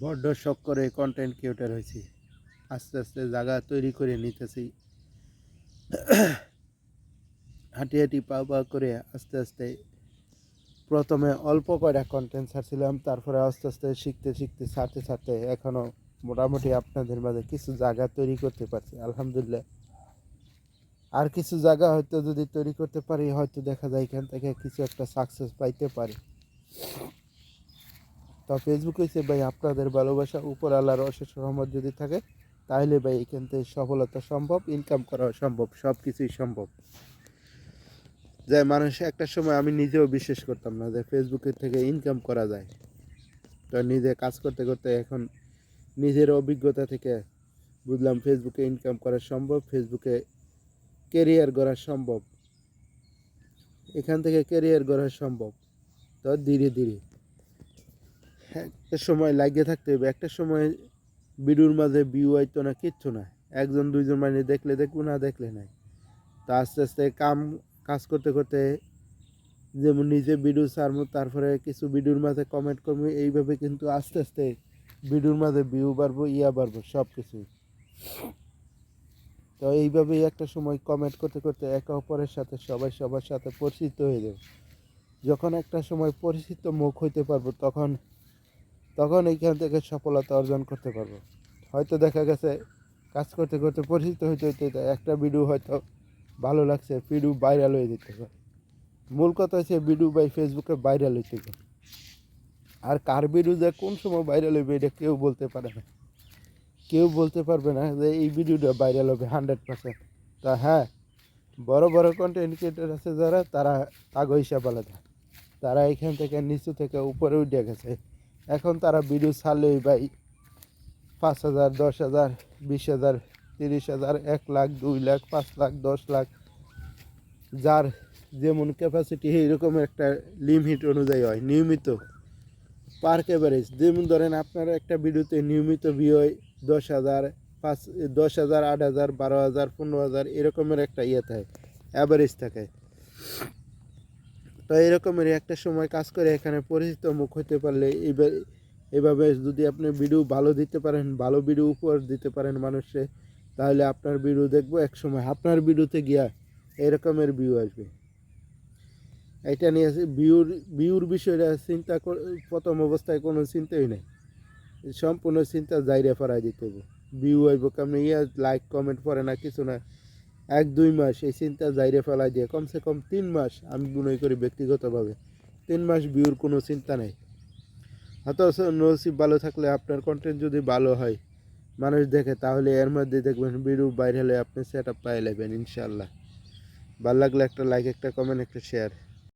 বড্ড শখ করে কন্টেন্ট ক্রিয়েটর হয়েছি। আস্তে আস্তে জায়গা তৈরি করে নিতেছি। হাঁটি হাঁটি পা পা করে আস্তে আস্তে প্রথমে অল্প কয়টা কন্টেন্ট ছাড়ছিলাম, তারপরে আস্তে আস্তে শিখতে শিখতে ছাড়তে ছাড়তে এখনও মোটামুটি আপনাদের মাঝে কিছু জায়গা তৈরি করতে পারছি আলহামদুলিল্লাহ। আর কিছু জায়গা হয়তো যদি তৈরি করতে পারি, হয়তো দেখা যায় এখান থেকে কিছু একটা সাকসেস পাইতে পারি। তো ফেসবুক হয়েছে ভাই আপনাদের ভালোবাসা, উপর আল্লাহর অশেষ রহমত যদি থাকে তাহলে ভাই এখান থেকে সফলতা সম্ভব, ইনকাম করা সম্ভব, সব কিছুই সম্ভব। যে মানুষ একটা সময় আমি নিজেও বিশ্বাস করতাম না যে ফেসবুকের থেকে ইনকাম করা যায়। তো নিজে কাজ করতে করতে এখন নিজের অভিজ্ঞতা থেকে বুঝলাম ফেসবুকে ইনকাম করা সম্ভব, ফেসবুকে কেরিয়ার গড়া সম্ভব, এখান থেকে কেরিয়ার গড়া সম্ভব। তো ধীরে ধীরে একটা সময় লাগিয়ে থাকতে হবে। একটা সময় ভিডিওর মাঝে ভিউ হইতো না, কিচ্ছু না, একজন দুইজন মানে দেখলে দেখবো, না দেখলে নাই। তা আস্তে আস্তে কাজ করতে করতে যেমন নিজে ভিডিও ছাড়বো, তারপরে কিছু ভিডিওর মাঝে কমেন্ট করবো, এইভাবে কিন্তু আস্তে আস্তে ভিডিওর মাঝে ভিউ বাড়বো, বাড়বো, সব কিছুই। তো এইভাবেই একটা সময় কমেন্ট করতে করতে একে অপরের সাথে সবাই সবার সাথে পরিচিত হয়ে যাবে। যখন একটা সময় পরিচিত মুখ হইতে পারবো, তখন তখন এইখান থেকে সফলতা অর্জন করতে পারবো। হয়তো দেখা গেছে কাজ করতে করতে পরিচিত হইতে হইতে একটা ভিডিও হয়তো ভালো লাগছে, ভিডিও ভাইরাল হয়ে যেতে পারে। মূল কথা হচ্ছে ভিডিও বাই ফেসবুকে ভাইরাল হইতে পারে। আর কার ভিডিও যে কোন সময় ভাইরাল হইবে এটা কেউ বলতে পারে না, কেউ বলতে পারবে না যে এই ভিডিওটা ভাইরাল হবে 100%। তা হ্যাঁ, বড় বড় কন্টেন্ট ক্রিয়েটার আছে যারা, তারা আগে হিসাব আলাদা, তারা এখান থেকে নিচু থেকে উপরে উঠে গেছে। এখন তারা ভিডিও ছাড়লেই ভাই 5,000, 10,000, 20,000, 30,000, 1 লাখ, 2 লাখ, 5 লাখ, 10 লাখ, যার যেমন ক্যাপাসিটি এইরকম একটা লিমিট অনুযায়ী হয় নিয়মিত। পার এভারেজ যেমন ধরেন আপনার একটা ভিডিওতে নিয়মিত ভিউ হয় 10,000, 10,000, 8,000, 12,000, 15,000, এরকমের একটা ইয়ে থাকে, অ্যাভারেজ থাকে। তো এরকমেরই একটা সময় কাজ করে এখানে পরিচিত মুখ হতে পারলে এইভাবে যদি আপনি ভিডিও ভালো দিতে পারেন, ভালো ভিডিও উপহার দিতে পারেন মানুষে, তাহলে আপনার ভিডিও দেখবো এক সময় আপনার ভিডিওতে গিয়া এরকমের ভিউ আসবে। এটা নিয়ে ভিউর বিষয়টা প্রথম অবস্থায় কোনো চিন্তাই নেই, সম্পূর্ণ চিন্তা জায়গা ফেরাই দিতে হবে। ভিউ আইব কেমন, লাইক কমেন্ট পড়ে না, কিছু না। 1-2 মাস এই চিন্তা জায়গা ফেলাই দিয়ে কমসে কম 3 মাস, আমি মনে করি ব্যক্তিগতভাবে 3 মাস ভিউর কোনো চিন্তা নেই। হয়তো নসিব ভালো থাকলে আপনার কন্টেন্ট যদি ভালো হয়, মানুষ দেখে, তাহলে এর মধ্যে দেখবেন ভিডিও বাইরে হলে আপনি সেট আপ পাই নেবেন ইনশাল্লাহ। ভালো লাগলে একটা লাইক, একটা কমেন্ট, একটা শেয়ার।